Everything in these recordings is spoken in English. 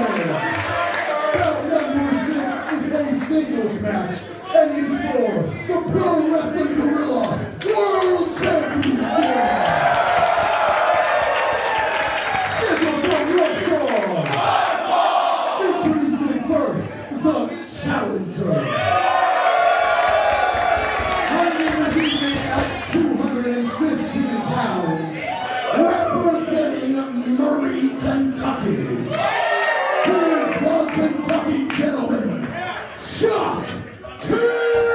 Bout number 6 is a singles match, and he's for the Pro Wrestling Guerrilla World Championship. Scheduled for one fall. Introducing first, the Challenger. Weighing at 215 pounds, representing Murray, Kentucky. Here's the Kentucky gentleman, Chuck Taylor!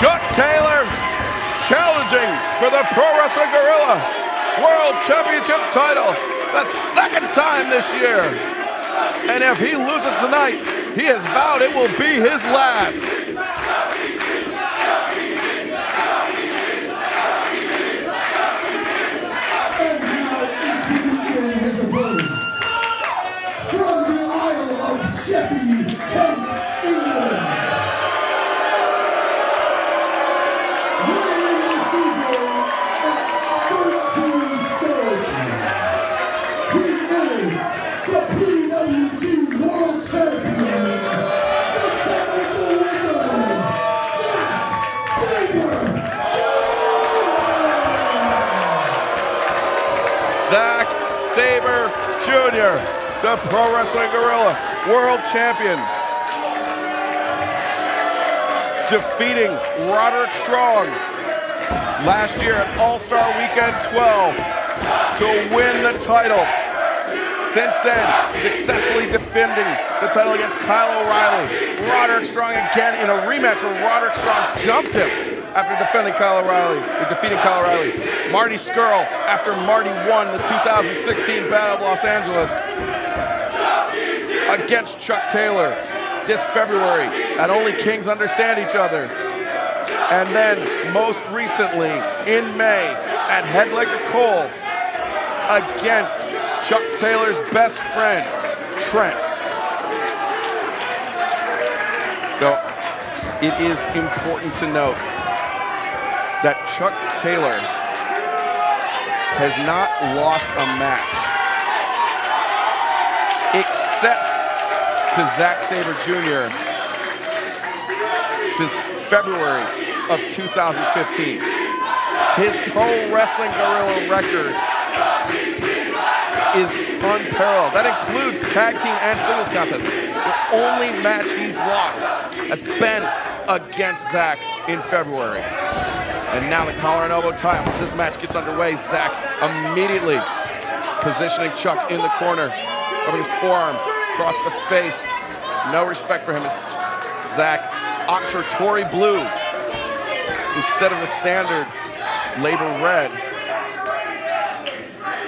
Chuck Taylor challenging for the Pro Wrestling Guerrilla World Championship title, the second time this year. And if he loses tonight, he has vowed it will be his last. And now introducing his opponent, from the Isle of Sheppey, Kent, England. Weighing in Sabre at 13 stone. He is the PWG World Champion, the technical wizard, Zack Sabre. Zack Sabre Jr., the Pro Wrestling Guerrilla World Champion, defeating Roderick Strong last year at All-Star Weekend 12 to win the title. Since then, successfully defending the title against Kyle O'Reilly. Roderick Strong again in a rematch where Roderick Strong jumped him after defending defeating Kyle O'Reilly. Marty Scurll after Marty won the 2016 Battle of Los Angeles against Chuck Taylor this February at Only Kings Understand Each Other. And then most recently in May at Headlicker Cole against Chuck Taylor's best friend, Trent. So it is important to note that Chuck Taylor has not lost a match except to Zack Sabre Jr. since February of 2015. His Pro Wrestling Guerrilla record is unparalleled. That includes tag team and singles contests. The only match he's lost has been against Zack in February. And now the collar and elbow tie. Once this match gets underway, Zack immediately positioning Chuck in the corner, rubbing his forearm across the face. No respect for him. Zack opts for Tory blue instead of the standard labor red.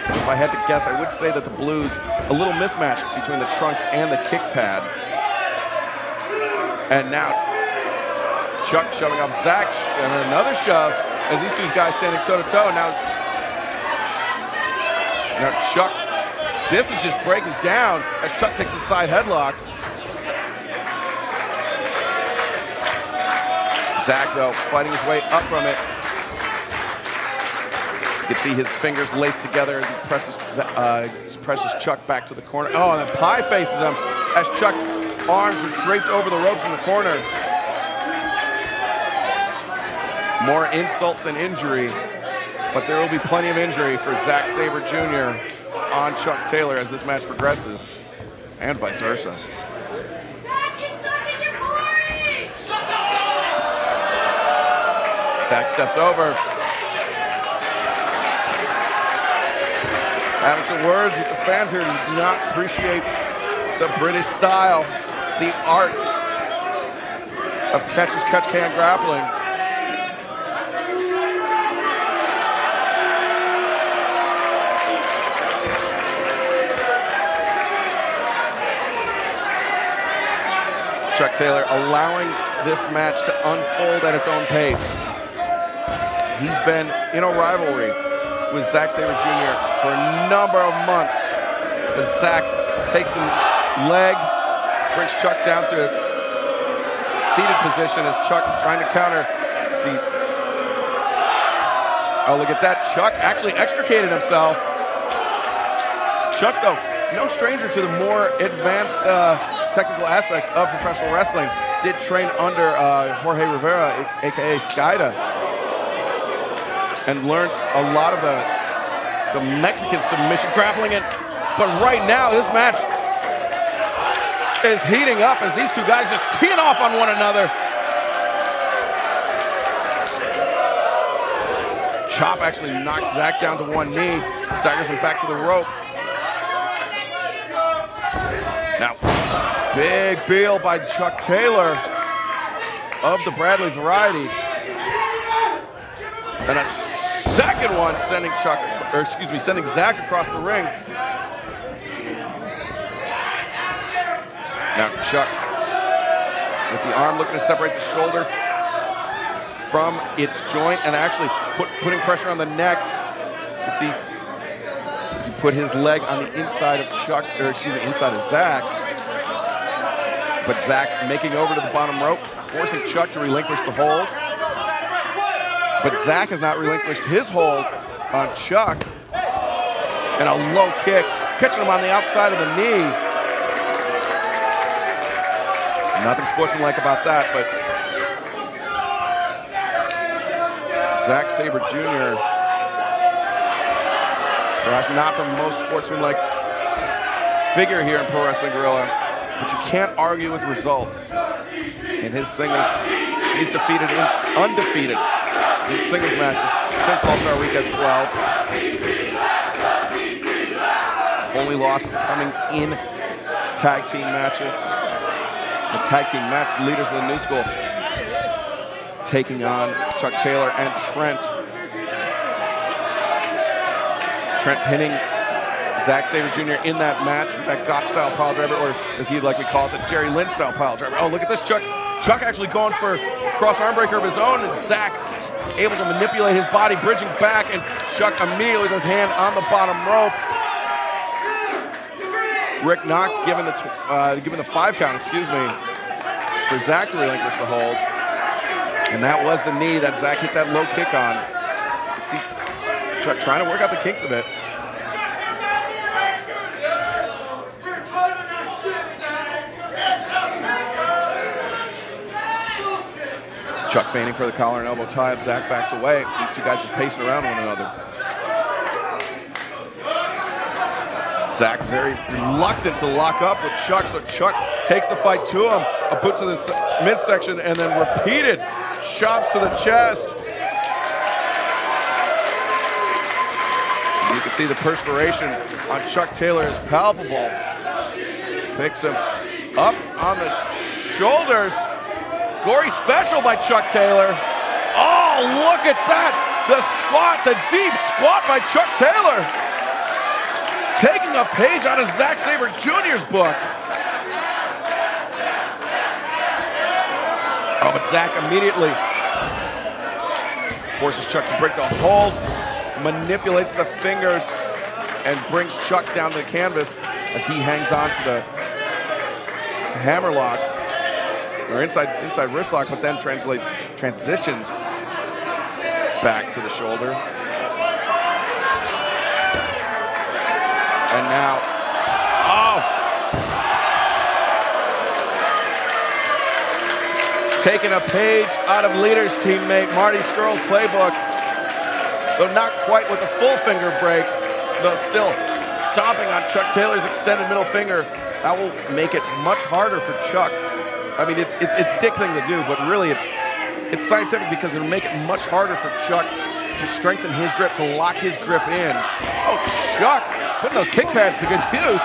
If I had to guess, I would say that the blue's a little mismatched between the trunks and the kick pads. And now Chuck shoving off Zack, and another shove as these two guys standing toe-to-toe. Now Chuck, this is just breaking down as Chuck takes the side headlock. Zack, though, fighting his way up from it. You can see his fingers laced together as he presses Chuck back to the corner. Oh, and then pie faces him as Chuck's arms are draped over the ropes in the corner. More insult than injury, but there will be plenty of injury for Zack Sabre Jr. on Chuck Taylor as this match progresses, and vice versa. Zack steps over. Having some words with the fans here who do not appreciate the British style, the art of catch-as-catch-can grappling. Chuck Taylor allowing this match to unfold at its own pace. He's been in a rivalry with Zack Sabre Jr. for a number of months as Zack takes the leg, brings Chuck down to a seated position as Chuck trying to counter. See, oh, look at that. Chuck actually extricated himself Chuck, though, no stranger to the more advanced technical aspects of professional wrestling. Did train under Jorge Rivera, aka Skida, and learned a lot of the Mexican submission grappling. But right now, this match is heating up as these two guys just teeing off on one another. Chop actually knocks Zack down to one knee, staggers him back to the rope. Now, big Beal by Chuck Taylor of the Bradley variety. And a second one sending sending Zack across the ring. Now Chuck with the arm looking to separate the shoulder from its joint and actually putting pressure on the neck. You can see as he put his leg on the inside of inside of Zack's. But Zack making over to the bottom rope, forcing Chuck to relinquish the hold. But Zack has not relinquished his hold on Chuck. And a low kick, catching him on the outside of the knee. Nothing sportsmanlike about that, but Zack Sabre Jr., perhaps not the most sportsmanlike figure here in Pro Wrestling Guerrilla, but you can't argue with results. In his singles, he's undefeated in singles matches since All-Star Weekend 12. Only losses coming in tag team matches. The tag team match leaders of the new school taking on Chuck Taylor and Trent. Trent pinning Zack Sabre Jr. in that match, that Gotch-style pile driver, or as he'd like to call it, the Jerry Lynn-style pile driver. Oh, look at this, Chuck actually going for a cross arm breaker of his own, and Zack able to manipulate his body, bridging back, and Chuck immediately with his hand on the bottom rope. Rick Knox giving the 5 count, for Zack to relinquish the hold. And that was the knee that Zack hit that low kick on. See Chuck trying to work out the kinks a bit. Chuck feigning for the collar and elbow tie. Zack backs away. These two guys just pacing around one another. Zack very reluctant to lock up with Chuck, so Chuck takes the fight to him. A boot to the midsection and then repeated chops to the chest. You can see the perspiration on Chuck Taylor is palpable. Picks him up on the shoulders. Gory special by Chuck Taylor. Oh, look at that. The squat, the deep squat by Chuck Taylor. Taking a page out of Zack Sabre Jr.'s book. Oh, but Zack immediately forces Chuck to break the hold, manipulates the fingers, and brings Chuck down to the canvas as he hangs on to the hammer lock, or inside wrist lock, but then transitions back to the shoulder. And now, taking a page out of Leader's teammate Marty Scurll's playbook, though not quite with the full finger break, though still stomping on Chuck Taylor's extended middle finger. That will make it much harder for Chuck. I mean, it's a dick thing to do, but really it's scientific because it'll make it much harder for Chuck to strengthen his grip, to lock his grip in. Oh, Chuck putting those kick pads to good use.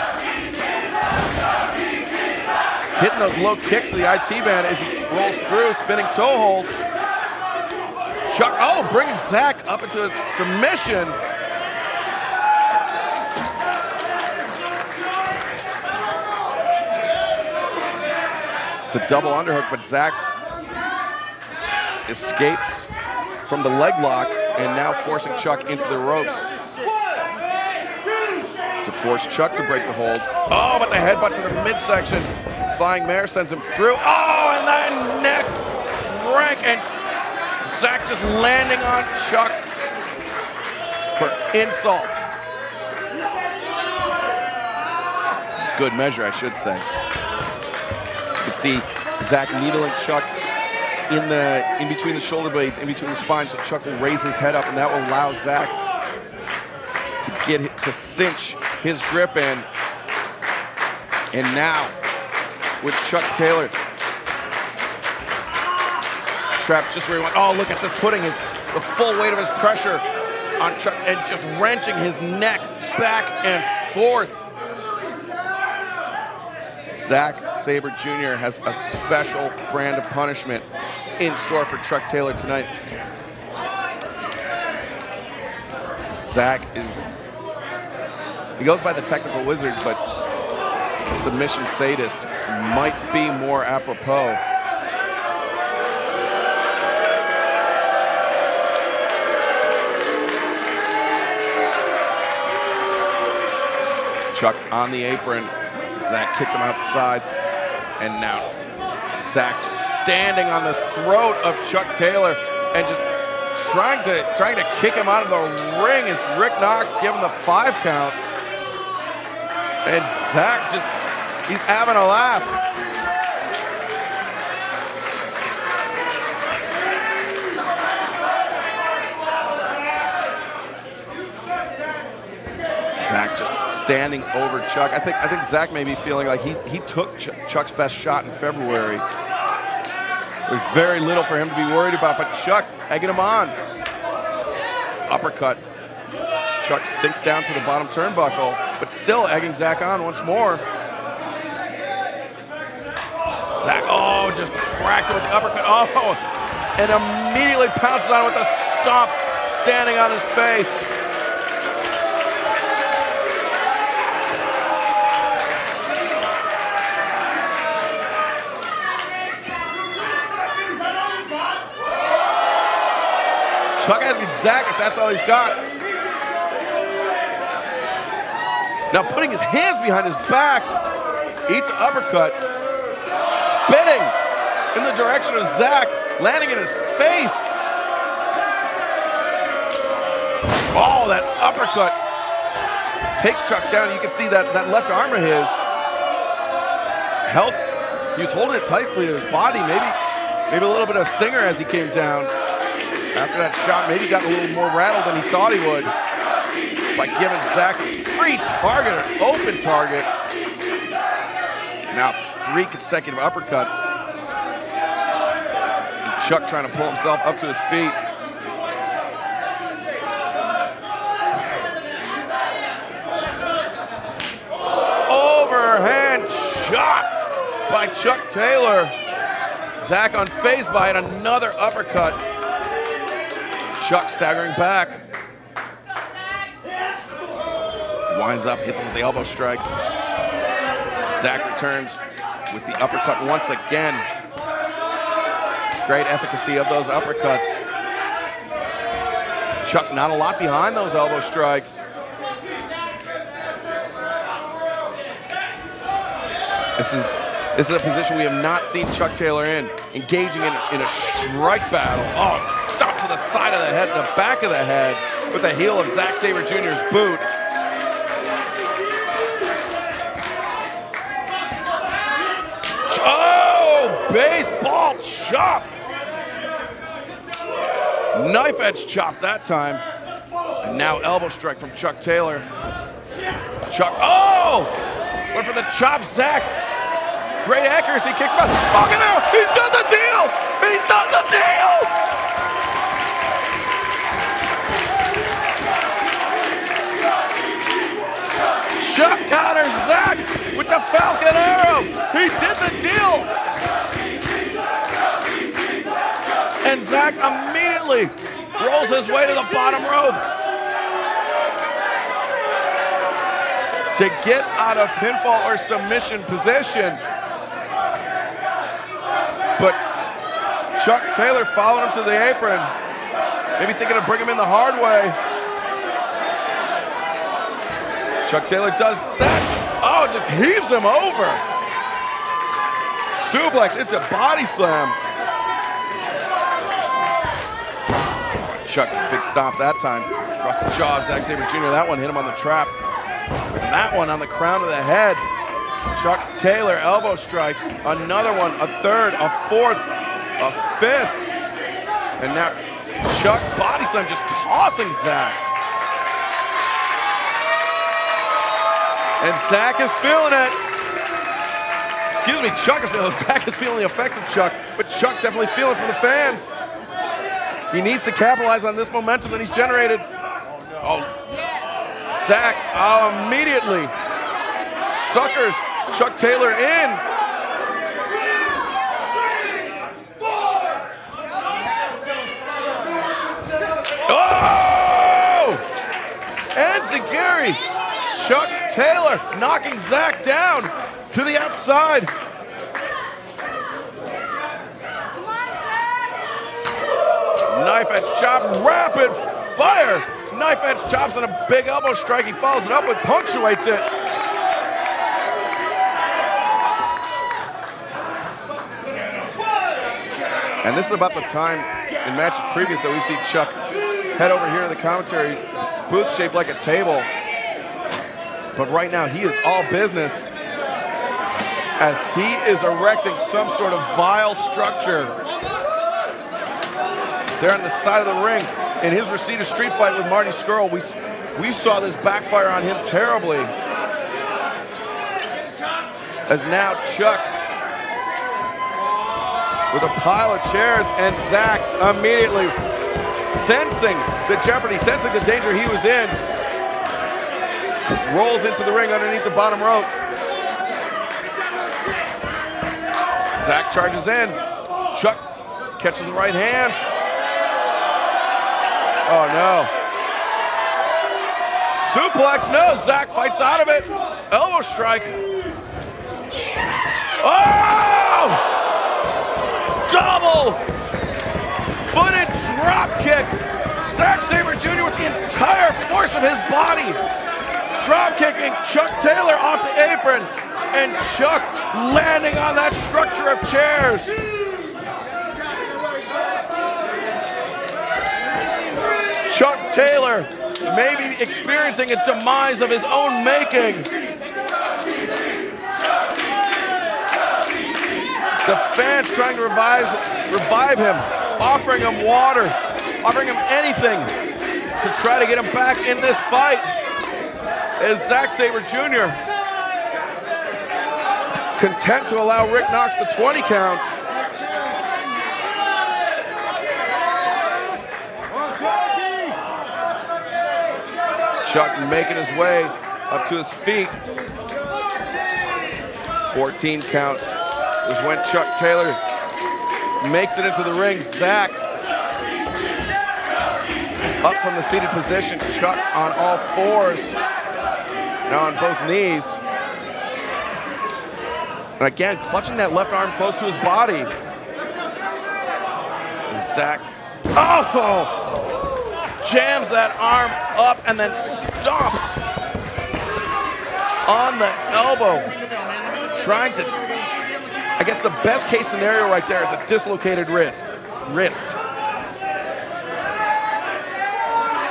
Hitting those low kicks to the IT band as he rolls through, spinning toe hold. Chuck, bringing Zack up into a submission. The double underhook, but Zack escapes from the leg lock and now forcing Chuck into the ropes to force Chuck to break the hold. Oh, but the headbutt to the midsection. Flying mare sends him through. Oh, and that neck crank, and Zack just landing on Chuck for insult. good measure, I should say. You can see Zack needling Chuck in between the shoulder blades, in between the spine, so Chuck will raise his head up, and that will allow Zack to cinch his grip in. And now, with Chuck Taylor trapped just where he went. Oh, look at this, putting the full weight of his pressure on Chuck and just wrenching his neck back and forth. Zack Sabre Jr. has a special brand of punishment in store for Chuck Taylor tonight. Zack he goes by the technical wizard, but the submission sadist might be more apropos. Chuck on the apron. Zack kicked him outside, and now Zack just standing on the throat of Chuck Taylor and just trying to kick him out of the ring as Rick Knox giving the 5 count. And Zack he's having a laugh. Zack just standing over Chuck. I think Zack may be feeling like he took Chuck's best shot in February. There's very little for him to be worried about, but Chuck egging him on. Uppercut. Chuck sinks down to the bottom turnbuckle, but still egging Zack on once more. Zack, just cracks it with the uppercut. Oh, and immediately pounces on it with a stomp, standing on his face. Chuck asking Zack if that's all he's got. Now putting his hands behind his back, eats an uppercut, spitting in the direction of Zack, landing in his face. Oh, that uppercut takes Chuck down. You can see that left arm of his held. He was holding it tightly to his body, maybe a little bit of a stinger as he came down. After that shot, maybe got a little more rattled than he thought he would by giving Zack a free target, an open target. Now 3 consecutive uppercuts. And Chuck trying to pull himself up to his feet. Overhand shot by Chuck Taylor. Zack unfazed by it, another uppercut. Chuck staggering back. Winds up, hits him with the elbow strike. Zack returns with the uppercut once again. Great efficacy of those uppercuts. Chuck not a lot behind those elbow strikes. This is a position we have not seen Chuck Taylor in, engaging in a strike battle. Oh, stop to the side of the head, the back of the head, with the heel of Zack Sabre Jr.'s boot. Oh, baseball chop. Knife edge chop that time. And now elbow strike from Chuck Taylor. Chuck, went for the chop, Zack. Great accuracy, kick him out. Fucking hell, he's done the deal! He's done the deal! Chuck counters Zack with the Falcon Arrow. He did the deal. And Zack immediately rolls his way to the bottom rope to get out of pinfall or submission position. But Chuck Taylor followed him to the apron, maybe thinking of bringing him in the hard way. Chuck Taylor does that. Oh, just heaves him over. Suplex into body slam. Chuck, big stomp that time. Across the jaw of Zack Sabre Jr. That one hit him on the trap. And that one on the crown of the head. Chuck Taylor, elbow strike. Another one, a third, a fourth, a fifth. And now Chuck body slam just tossing Zack. And Zack is feeling it. Excuse me, Chuck is feeling it. Zack is feeling the effects of Chuck, but Chuck definitely feeling it from the fans. He needs to capitalize on this momentum that he's generated. Oh, Zack immediately suckers Chuck Taylor in. Oh! And Zagiri. Chuck Taylor knocking Zack down to the outside. Knife edge chop, rapid fire. Knife edge chops and a big elbow strike. He follows it up with, punctuates it. And this is about the time in matches previous that we see Chuck head over here in the commentary booth shaped like a table. But right now he is all business as he is erecting some sort of vile structure there on the side of the ring. In his Reseda street fight with Marty Scurll, we saw this backfire on him terribly. As now Chuck with a pile of chairs, and Zack immediately sensing the jeopardy, sensing the danger he was in, rolls into the ring underneath the bottom rope. Zack charges in. Chuck catches the right hand. Oh no. Suplex, no, Zack fights out of it. Elbow strike. Oh! Double footed drop kick. Zack Sabre Jr. with the entire force of his body. Drop kicking Chuck Taylor off the apron. And Chuck landing on that structure of chairs. Chuck Taylor maybe experiencing a demise of his own making. The fans trying to revive him, offering him water, offering him anything to try to get him back in this fight. Is Zack Sabre Jr. content to allow Rick Knox the 20 count? Chuck making his way up to his feet. 14 count is when Chuck Taylor makes it into the ring. Zack up from the seated position. Chuck on all fours, now on both knees. And again, clutching that left arm close to his body. Zack, jams that arm up and then stomps on the elbow. Trying to, I guess the best case scenario right there is a dislocated wrist.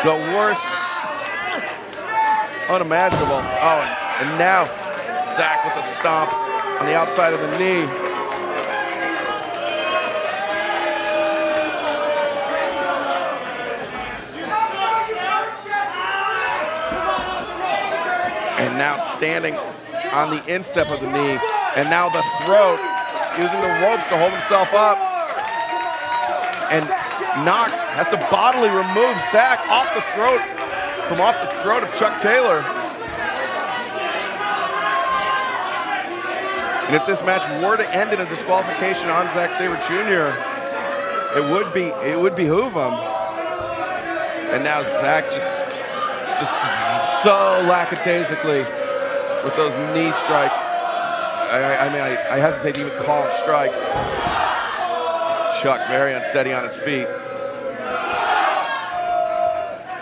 The worst unimaginable. Oh, and now Zack with a stomp on the outside of the knee. And now standing on the instep of the knee. And now the throat, using the ropes to hold himself up. And Knox has to bodily remove Zack off the throat of Chuck Taylor. And if this match were to end in a disqualification on Zack Sabre Jr., it would behoove him. And now Zack just so lackadaisically with those knee strikes. I hesitate to even call them strikes. Chuck very unsteady on his feet.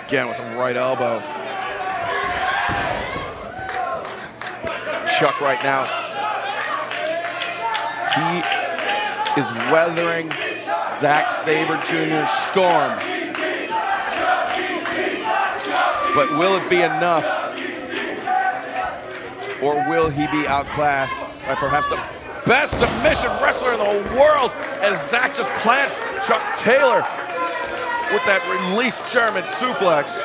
Again with the right elbow. Chuck right now, he is weathering Zack Sabre Jr.'s storm. But will it be enough Or will he be outclassed by perhaps the best submission wrestler in the whole world as Zack just plants Chuck Taylor with that released German suplex.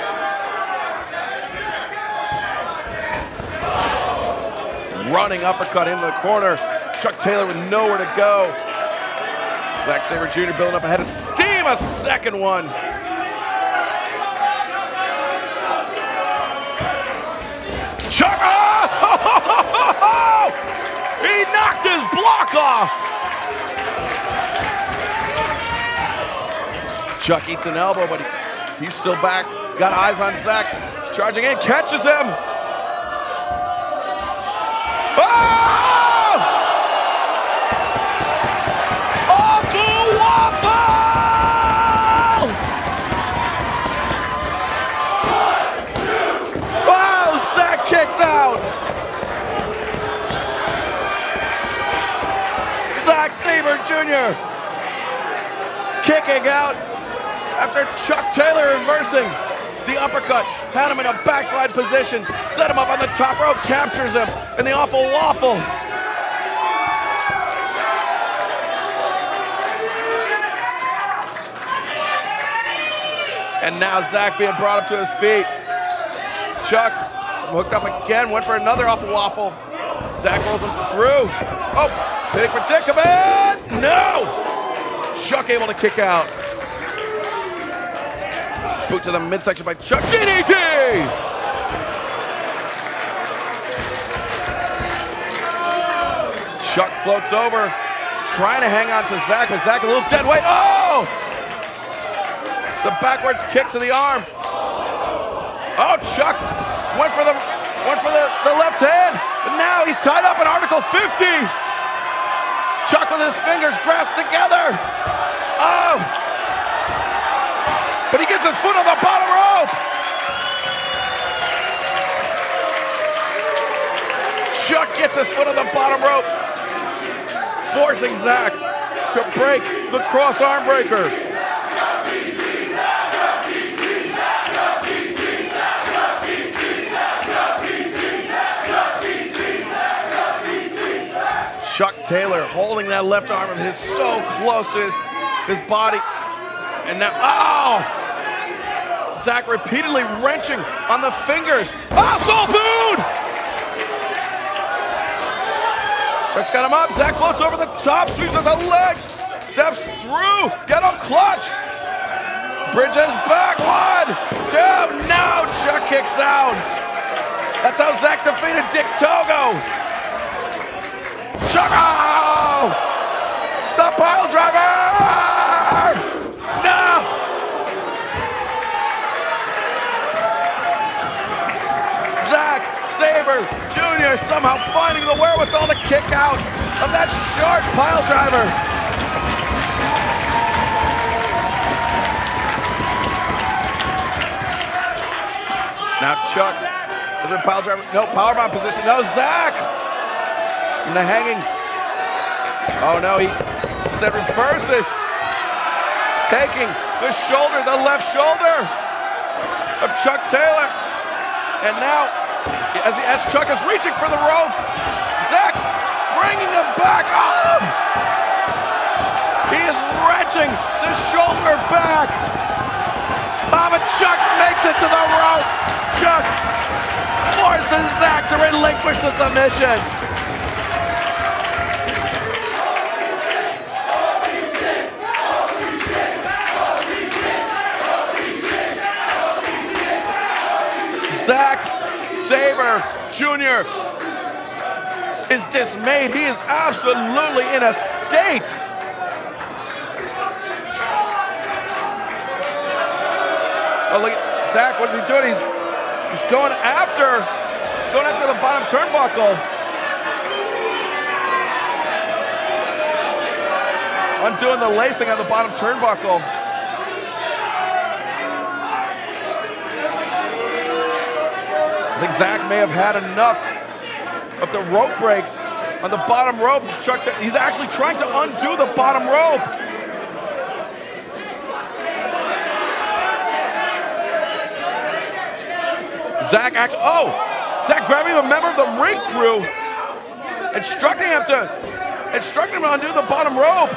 Running uppercut into the corner. Chuck Taylor with nowhere to go. Zack Sabre Jr. building up ahead of steam, a second one. Chuck, oh! He knocked his block off. Chuck eats an elbow, but he's still back. Got eyes on Zack. Charging in, catches him. Oh! Awful waffle! Wow, Zack kicks out. Zack Sabre Jr. kicking out after Chuck Taylor reversing the uppercut, had him in a backslide position, set him up on the top rope, captures him in the awful waffle. And now Zack being brought up to his feet. Chuck hooked up again, went for another awful waffle. Zack rolls him through. Oh, big predicament! No! Chuck able to kick out. Boot to the midsection by Chuck. DDT! Chuck floats over, trying to hang on to Zack, but Zack a little dead weight. Oh! The backwards kick to the arm. Oh, Chuck went for the left hand, but now he's tied up in Article 50. Chuck with his fingers grasped together. Oh! But he gets his foot on the bottom rope. Chuck gets his foot on the bottom rope, forcing Zack to break the cross arm breaker. Chuck Taylor holding that left arm of his so close to his body. And now, oh! Zack repeatedly wrenching on the fingers. Oh, soul food! Chuck's got him up. Zack floats over the top, sweeps with the legs, steps through, get him clutch. Bridges back, 1, 2, now Chuck kicks out. That's how Zack defeated Dick Togo. Chuck, oh! The pile driver! No! Zack Sabre Jr. somehow finding the wherewithal to kick out of that short pile driver. Now Chuck is in pile driver, no powerbomb position, no Zack! And the hanging, oh no, he instead reverses, taking the shoulder, the left shoulder of Chuck Taylor. And now, as Chuck is reaching for the ropes, Zack bringing him back. Oh! He is wrenching the shoulder back. Oh, but Chuck makes it to the rope. Chuck forces Zack to relinquish the submission. Zack Sabre Jr. is dismayed. He is absolutely in a state. Oh, look at Zack, what is he doing? He's going after the bottom turnbuckle. Undoing the lacing on the bottom turnbuckle. I think Zack may have had enough of the rope breaks on the bottom rope. He's actually trying to undo the bottom rope. Zack actually, oh! Zack grabbing a member of the ring crew, instructing him to undo the bottom rope.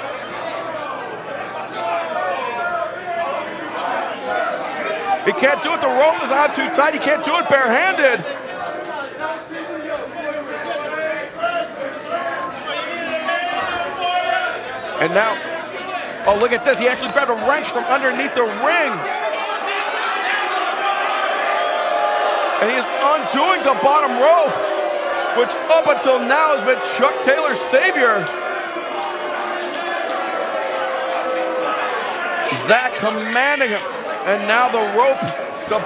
He can't do it, the rope is on too tight, he can't do it barehanded. And now, oh, look at this, he actually grabbed a wrench from underneath the ring. And he is undoing the bottom rope, which up until now has been Chuck Taylor's savior. Zack commanding him, and now the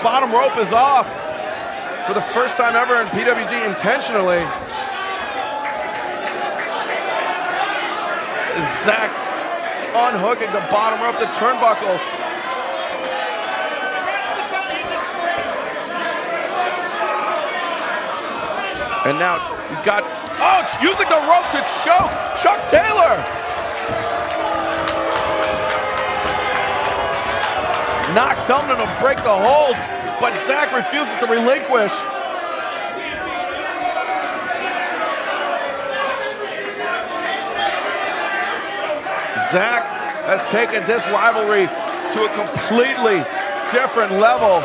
bottom rope is off for the first time ever in PWG intentionally. Zack unhooking the bottom rope, the turnbuckles. And now he's got, oh, using the rope to choke Chuck Taylor. Knox telling him to break the hold, but Zack refuses to relinquish. Zack has taken this rivalry to a completely different level.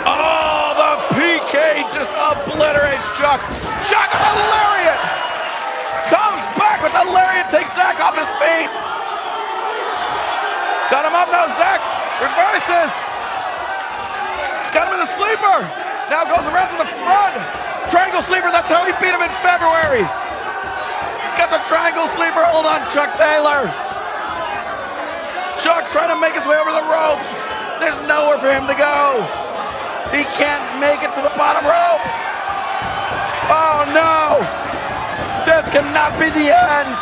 Oh, the PK just obliterates Chuck. Chuck with a lariat! Comes back with a lariat, takes Zack off his feet. Got him up now, Zack reverses. He's got him in the sleeper. Now goes around to the front. Triangle sleeper, that's how he beat him in February. He's got the triangle sleeper hold on Chuck Taylor. Chuck trying to make his way over the ropes. There's nowhere for him to go. He can't make it to the bottom rope. Oh no! This cannot be the end.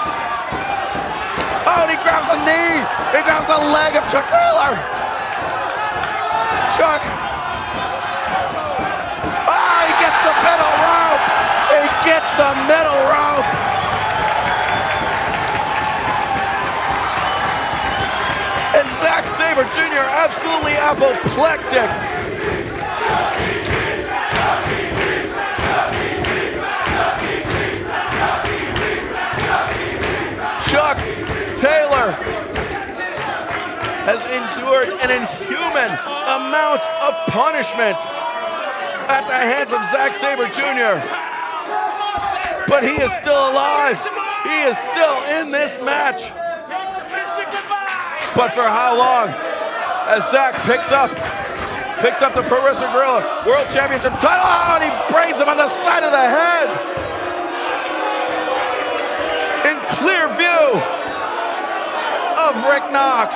Oh, and he grabs the knee. He grabs the leg of Chuck Taylor. Chuck. Oh, he gets the middle rope. He gets the middle rope. And Zack Sabre Jr. absolutely apoplectic. Chuck Taylor has endured an inhuman amount of punishment at the hands of Zack Sabre Jr. But he is still alive. He is still in this match. But for how long? As Zack picks up the Pro Wrestling Guerrilla World Championship title, and he brains him on the side of the head. In clear view of Rick Knox.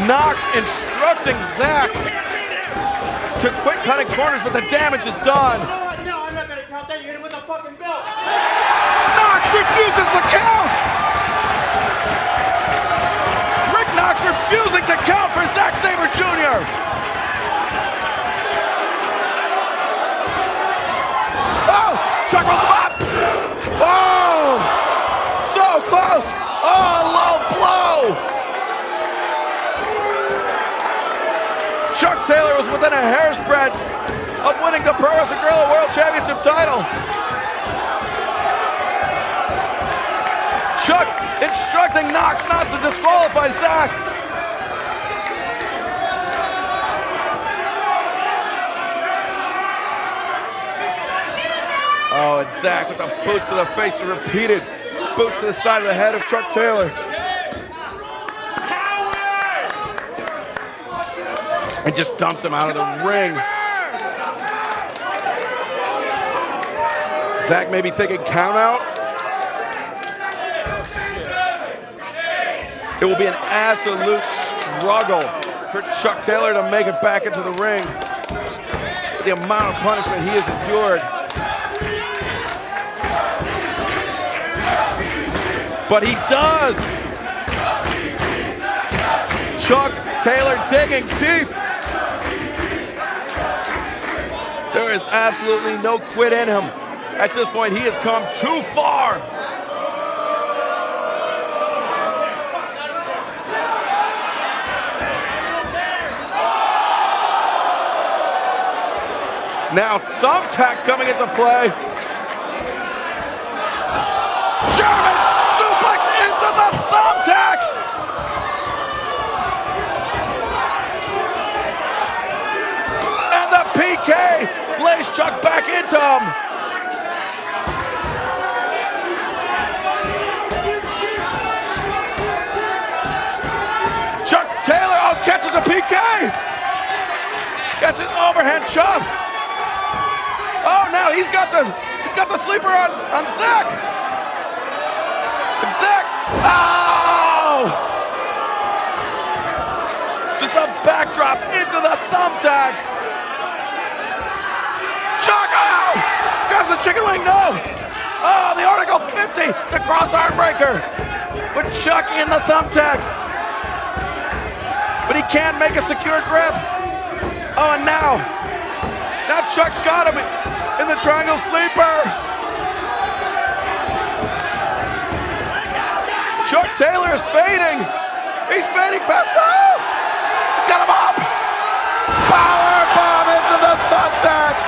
Knox instructing Zack to quit cutting corners, but the damage is done. No, I'm not gonna count that. You hit him with a fucking belt. Knox refuses the count. Rick Knox refusing to count for Zack Sabre Jr. Oh, Chuck rolls him up. Oh, so close. Oh, low blow. Chuck Taylor was within a hair's breadth of winning the Pro Wrestling Guerrilla World Championship title. Chuck instructing Knox not to disqualify Zack. Oh, and Zack with the boots to the face, and repeated boots to the side of the head of Chuck Taylor. And just dumps him out of the ring. Zack may be thinking count out. It will be an absolute struggle for Chuck Taylor to make it back into the ring. The amount of punishment he has endured. But he does. Chuck Taylor digging deep. There is absolutely no quit in him. At this point, he has come too far. Now thumbtacks coming into play. German suplex into the thumbtacks. And the PK lays Chuck back into him. Chuck Taylor, oh, catches the PK. Catches overhand chop. Oh, now he's got the sleeper on Zack. And Zack, oh! Just a backdrop into the thumbtacks. Chuck, oh! Grabs the chicken wing, no! Oh, the Article 50, the cross arm breaker. But Chuck in the thumbtacks. But he can't make a secure grip. Oh, and now Chuck's got him in the triangle sleeper. Chuck Taylor is fading. He's fading fast. Oh! He's got him up. Power bomb into the thumbtacks.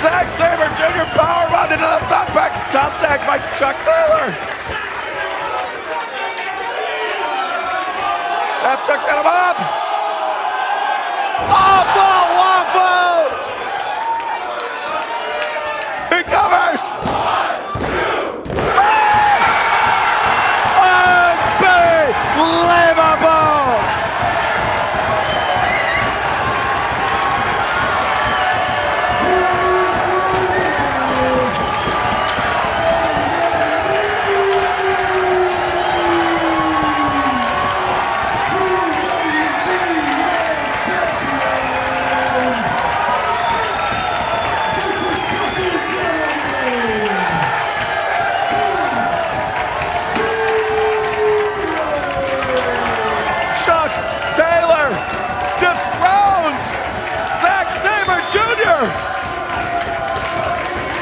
Zack Sabre Jr. power bomb into the thumbtacks by Chuck Taylor. Now Chuck's got him up. Awful waffle! He covers! 1, 2, 3! Unbelievable!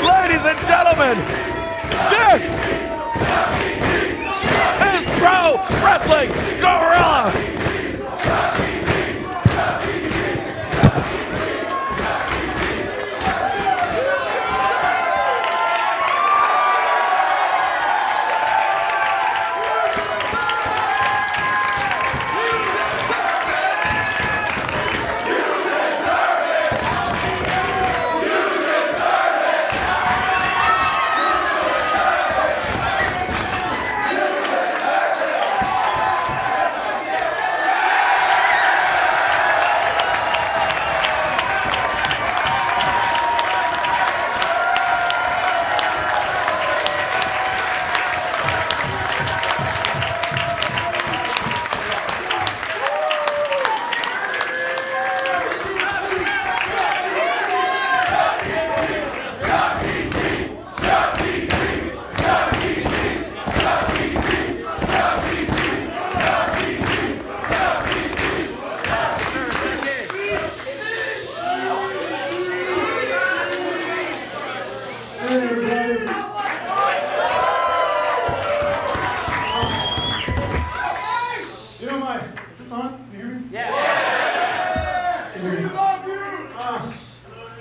Ladies and gentlemen, this is Pro Wrestling Guerrilla.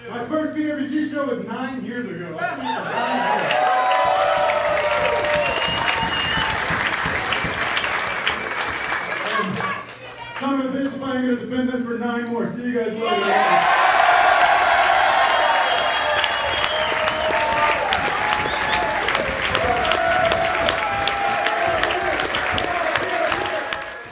My first PWG show was 9 years ago. Son of a bitch, if I ain't gonna defend this for 9 more. See you guys later.